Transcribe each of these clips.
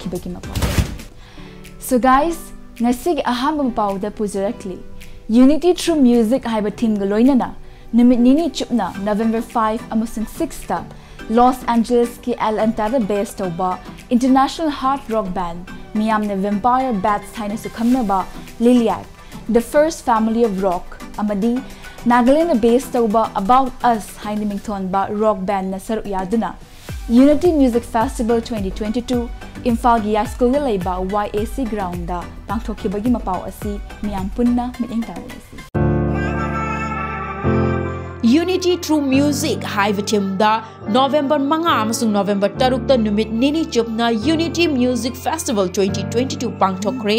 ꯄꯥꯡꯊꯣꯛꯈꯤꯕꯒꯤ ꯃꯄꯥꯎ. So guys, ngasig aham mapao da pujarakli. Unity through music haiba theme ga loinana numit nini chupna November 5 amasung 6 ta Los Angeles ki Atlanta based tauba international hard rock band miyamna Vampire Bats haina su khamnaba Liliac, the first family of rock amadi Nagaland based tauba About Us haina mingthon ba rock band na saru yaduna Unity Music Festival 2022 Imphal gi high school laiba YAC ground da pangthokhibagi mapao asi miyam punna miteng tarasi. Unity Through Music haiva theme da November 5 amasung November 6 ta numit nini chupna Unity Music Festival 2022 pangthokre.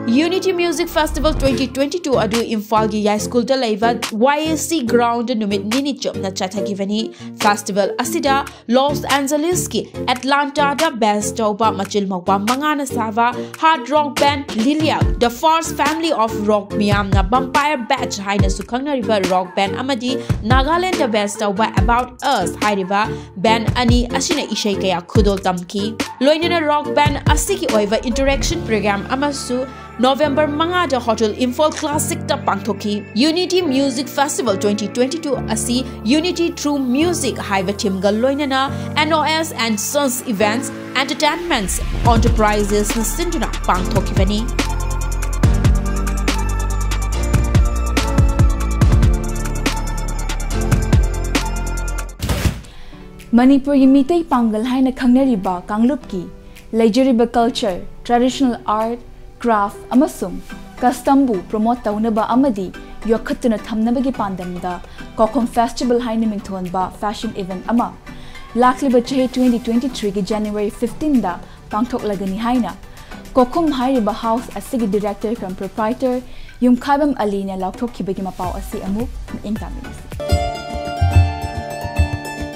Unity Music Festival 2022 adu Imphal gi high school da laiva YAC ground numit nini chupna chathagivani. Festival asida Los Angeles ki Atlanta da best tauba machil mawpa mangana sava hard rock band Liliac, the first family of rock miyamna Vampire Bats haina su khangnariba rock band amadi Nagaland da best tauba About Us hairiba band ani asina ishai kaya khudol tamki loinana rock band asiki oiva interaction program amasu November 5 da Hotel Imphal Classic ta pangthoki. Unity Music Festival 2022 asi Unity Through Music haiva theme ga loinana NOS and Sons Events Entertainments Enterprises na sinduna pangthokivani. Manipur gi mitay pangal haina khangnariba Kanglup ki leijariba culture, traditional art, craft amasung custom bu promote taunaba amadi yokhatuna thamnabagi pandamda Kokum Festival haina mingthon ba fashion event ama lakliba chahi 2023 gi January 15 da pangthoklagani haina Kokum hairiba house asigi director kam proprietor Yumkhabam Ali na laukthokibagi mapao asi amu ingtaminasi.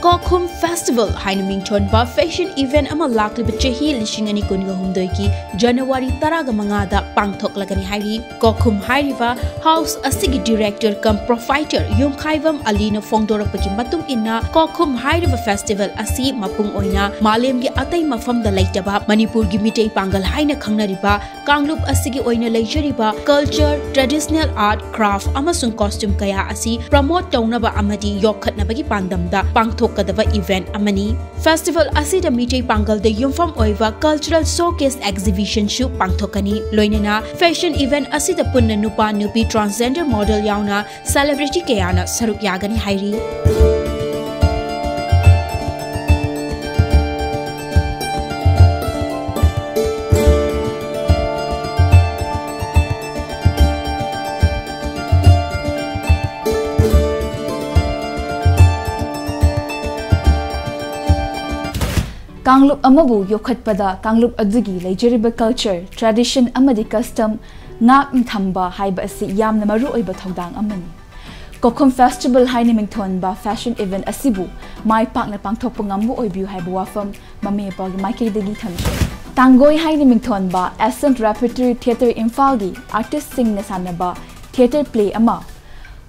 Kokum Festival haina mingthon ba fashion event ama lakliba chahi lishingani kunga humdoi ki January 15 da pangthoklagani hairi. Kokum hairiba house asigi director kam proprietor Yumkhabam Ali na phongdorakpagi matung inna Kokum hairiba festival asi mapung oina malemgi atai mafam da laitaba Manipur gi mitei pangal haina khangnariba Kanglup asigi oina leijariba culture, traditional art, craft amasung costume kaya asi promote taunaba amadi yokhatnabagi pandamda pangthok kadava event amani. Festival asida mitei pangal de yumfam oiva cultural showcase exhibition shu pangthokani loinana fashion event asida punna nupa nupi transgender model yauna celebrity kayana saruk yagani hairi. Kanglup amabu yokhatpada Kanglup adugi leijariba culture, tradition amadi custom ngak thamba haiba asi yamna maru oiba thodang amani. Kokum Festival haina mingthon ba fashion event asibu mai pakna pangthokpa ngambu oibiu haiba wafam Mapao gi maikaidagi thamse. Tangoi haina mingthon ba Ascent Repertory Theatre Imphal gi artist sing na sanaba theatre play ama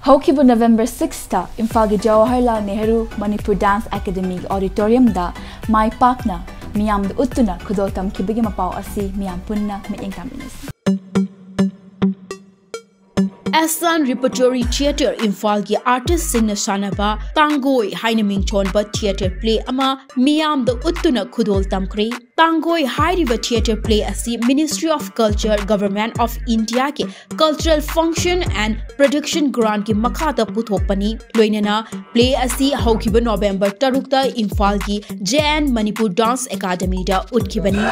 Hokibu November 6 ta Imphal gi Jawaharlal Nehru Manipur Dance Academy auditorium da mai pakna miyam da uttuna khudol tamkibagi mapao asi miyam punna mitengtaminasi. Aslan Repertory Theatre Imphal gi artist sing na sanaba Tangoi haina mingthon ba theatre play ama miyam da uttuna khudol tamkre. Tangoi hairiba theatre play asi Ministry of Culture Government of India ki cultural function and production grant ki makhada puthokpani loinana play asi haukiba November 6 ta Imphal ki JN Manipur Dance Academy da utkibani.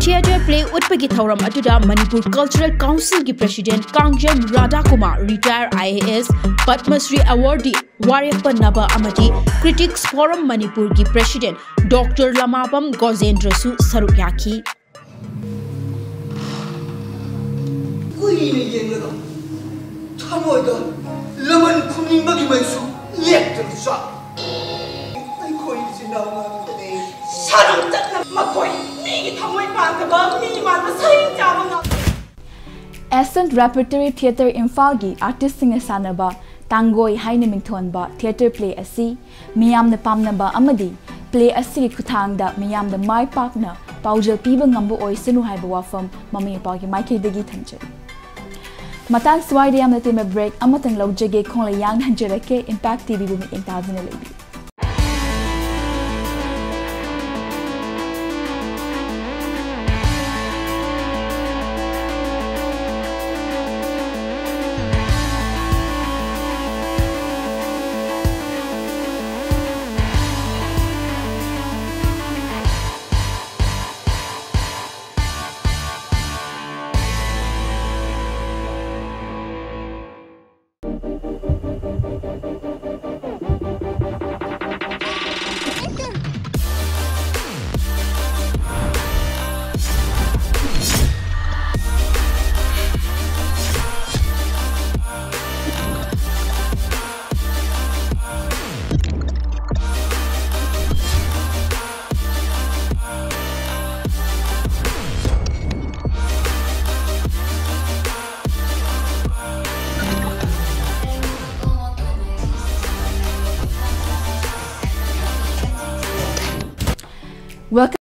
Theatre play utpagi thauram aduda Manipur Cultural Council ki President Kangjam Radhakumar retired IAS Padma Shri awardee Waryepa Naba amati Critics Forum Manipur ki President Dr. Lamapam Gozendra su saruk yaki. Kuini yengaga thamoida laman khumningba ki maisu Renaissance Repertory Theatre Imphal-gi artist-sing sanaba Tangoi haina mingthonba theatre play asi miyamna pamnaba amadi play asi kuthangda miyamda mai pakna paujal piba ngambu oisanu haiba wafam Mami Mapao gi maikhaidagi thanjai. Matang swaide yamna tema break amatang laujage khongla yang hanjarake Impact TV bu mi intazina lebi. Welcome.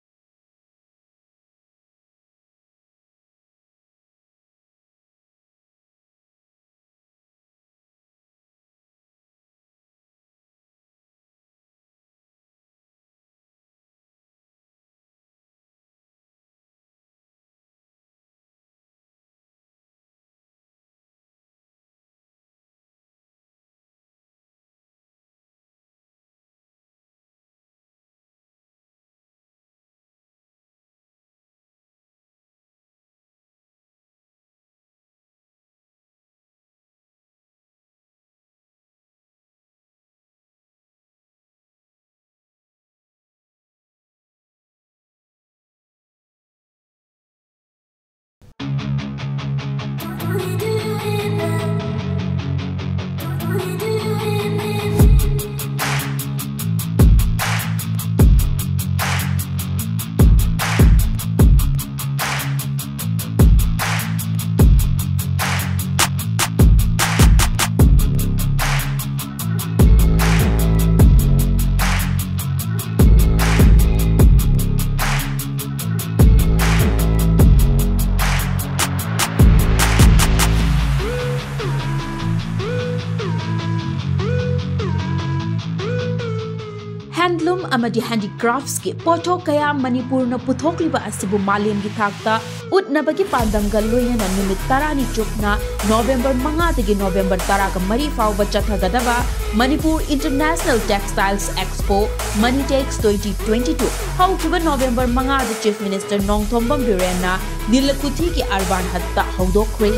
Handloom amadi handicrafts ki pothok kaya Manipur na puthokliba asibu malem gi thakta utnabagi pandamgal loyana nimit tarani chukna November 5 dagi November 10 ga mari fawba chathagadaba Manipur International Textiles Expo Manitex 2022 haukiba November 5 da Chief Minister Nongthombam Birena Nilakuthi ki arban hatta haudokre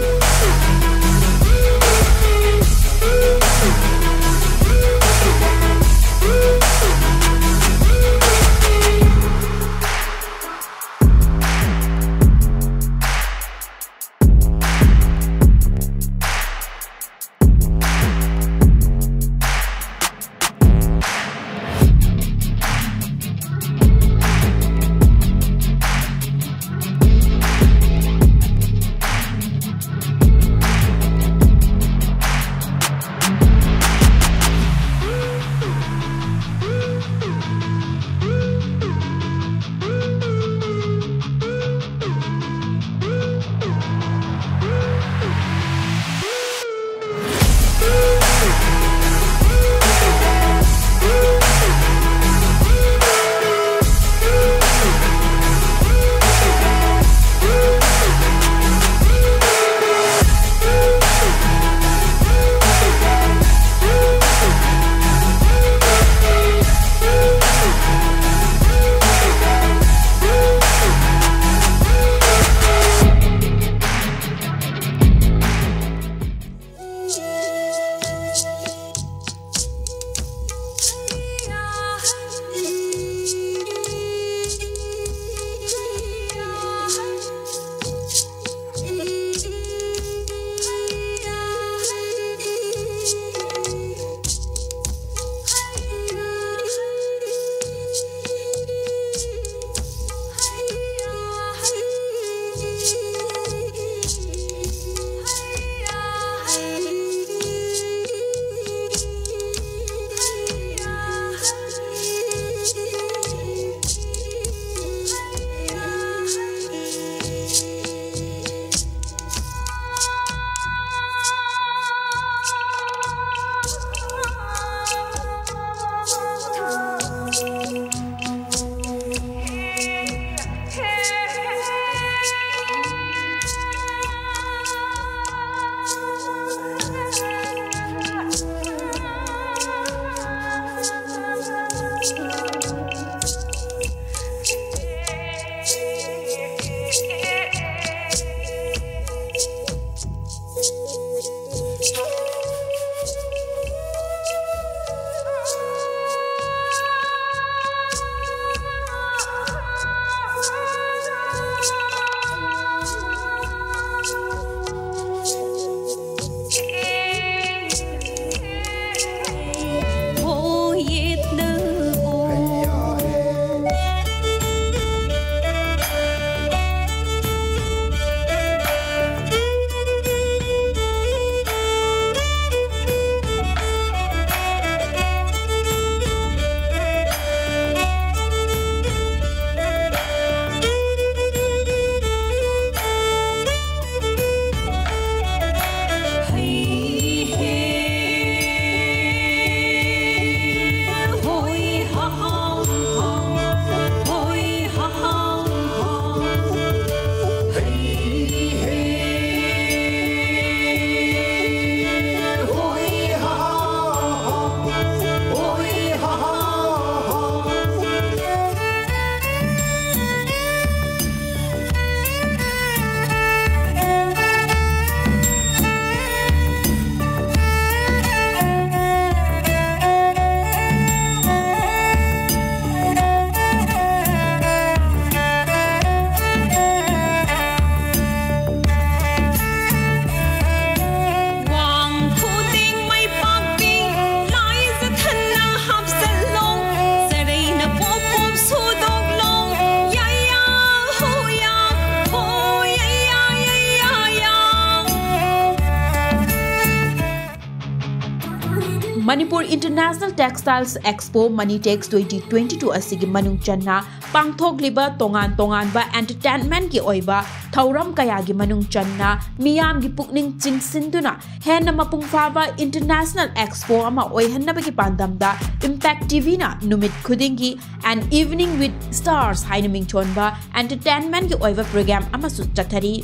Manipur International Textiles Expo Manitex 2022 asigi manung channa pangthokliba tongan ba entertainment gi oiba thauram kaya gi manung channa miyam gi pukning chingsinduna henna mapung faba International Expo ama oihanna bagi pandamda Impact TV na numit khudingi an evening with stars hainaming chonba entertainment gi oiba program ama su chathari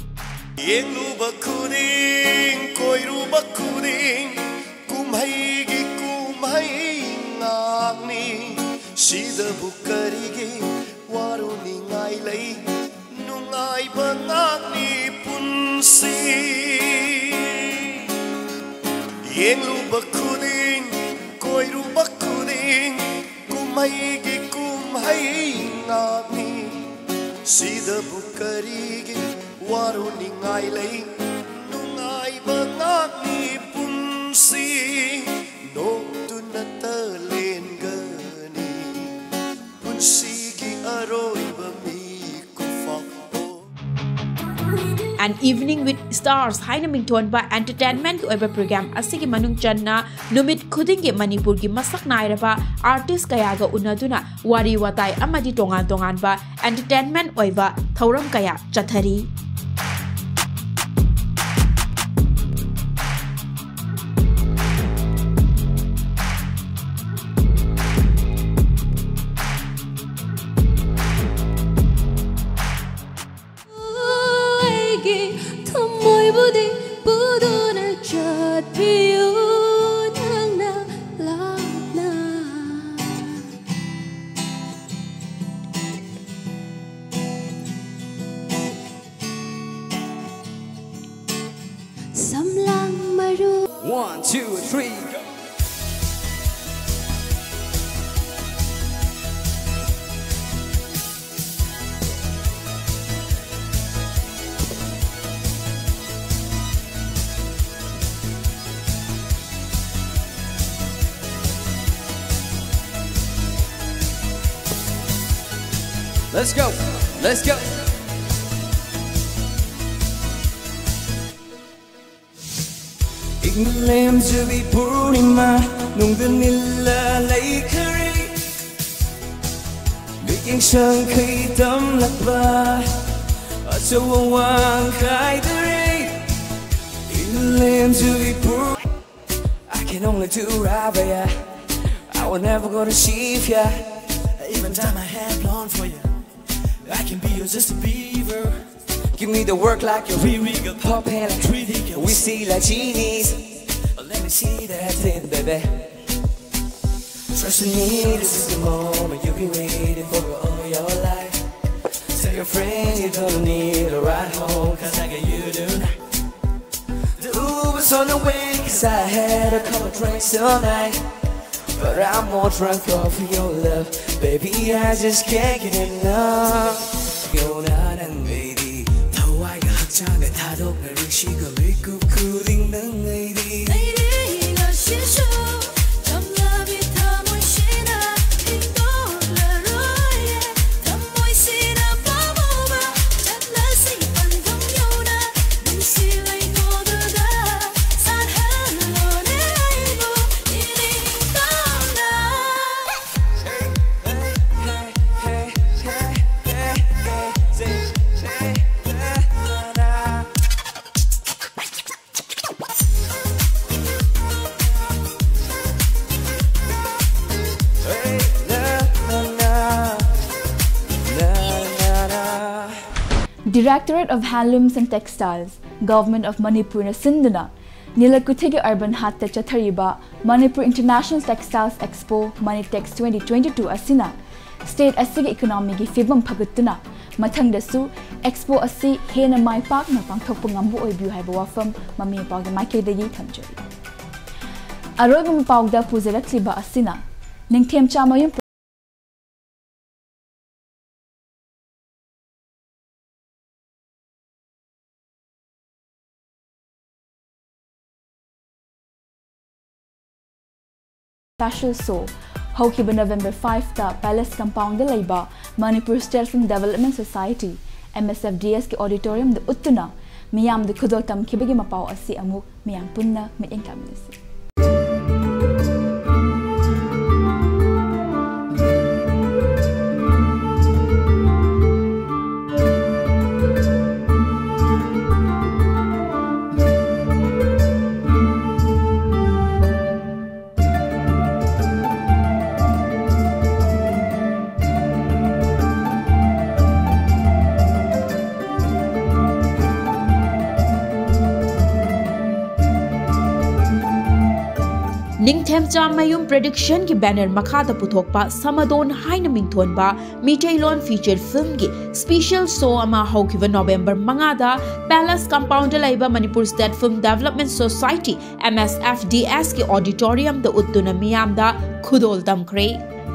Yenglu bakuding koiru bakuding kumhai ngakni sida bukarige waru ningai lei nungai bangakni punsi Yenglu bakuding koiru bakuding kumhai ngakni sida bukarige waru ningai lei nungai bangakni punsi no tu nata len gani punsi ki aroi ba mi ku fa An evening with stars hainaming ba entertainment ki oiba program asigi manung channa numit khuding gi Manipur gi masak nairaba artist kaya ga unaduna wari watai amadi tongan ba entertainment oiba thauram kaya chathari One, two, three, go. Let's go. Let's go. Ignorem jubi purnima nung vanilla lay curry Biking siyang kaitam lakba at sa wawang kaidari Ignorem jubi purnima I can only do right by ya I will never go to sheaf ya Even dye my hair blonde for ya I can be your just a beaver Give me the work like your regal pop hair like we see like genies Let me see that thing, baby Trust in me, this is the moment you've been waiting for all your life Tell your friends you don't need a ride home Cause I got you tonight The Uber's on the way Cause I had a couple drinks tonight But I'm more drunk off of your love Baby, I just can't get enough You're not an baby I got 장에 다독을 의식을 위급 그린 능 lady Lady가 시쇼 점납이 타모이시나 핑돌라로예 타모이시나 바보바 잘라시 반동요나 눈시의 모두가 사랑하는 아이고 이리 떠나 Directorate of Handlooms and Textiles, Government of Manipur na Sinduna, Nilakutigi Urban Hatta Chathariba, Manipur International Textiles Expo, Manitex 2022 asina, State asigi economy gi fibam pagutuna, mathang dasu, Expo asi hena mai pak na pangthokpa ngambu oibiu haiba wafam, Mami Mapao gi maikay dagi thamjari. Aroiba Mapao da puzarakliba asina, ningthem chama yung Special show, Hokiba November 5 ta Palace Compound da Laiba, Manipur State Film Development Society, MSFDS ki auditorium da Uttuna, Miyam da Kudol Tam Kibigi Mapao asi amuk Miyam Punna Mit Income. Khemcha Mayum Production ki banner makhada puthokpa Samadon haina mingthonba Mitailon featured film ki special show ama haukiva November mangada Palace Compound laiba Manipur State Film Development Society MSFDS ki auditorium da uttuna miyamda khudol tamkhre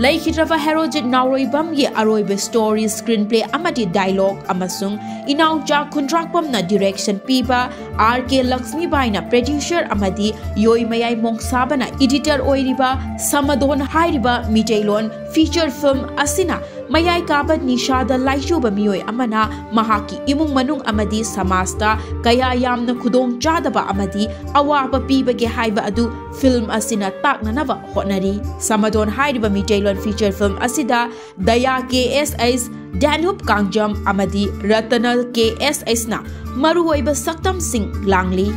Laikhitrava Herojit Nauroibam ye Aroibe story screenplay amati dialogue amasung inauja contractpam na direction piba RK Lakshmi Baina producer amadi Yoi Mayai Mongsaba na editor oiriba Samadon hairiba Mitailon feature film asina Mayai Kabat Nishada Laishuba Miyoi amana mahaki imung manung amadi samasta kaya yamna khudong chadaba amadi awapa piba ge haiba adu film asina takna nava honari Samadon hairiba Mitailon feature film asida Daya KSS Danube Kangjam amadi Ratana KSS na maruoiba saktam sing langli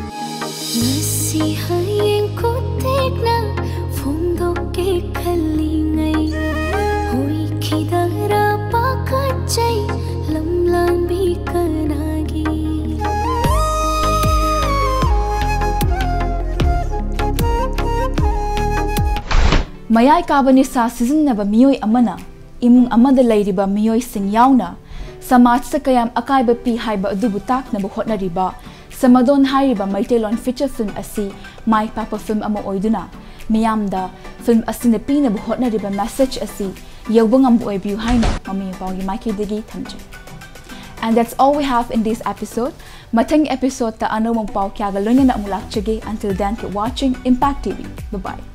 Nasi hayeng ko tekna fondo ke khalingai hoi khidara pakachai lamlang bi kanagi Mayai Kabanisa season naba miyoi amana imung amada lairiba miyoi sing yauna samaj sa kayam akaiba pi haiba adubu tak na buhot na riba Samadon hairiba Mitailon feature film asi Mai Papa film amo oiduna miyamda film asi na pi na buhot na riba message asi yawbangam buoy biu haina Mami Mapao gi Mikey digi thamje. And that's all we have in this episode. Matang episode ta ano Mapao kya galonya na mulak chage. Until then, keep watching Impact TV. Bye bye.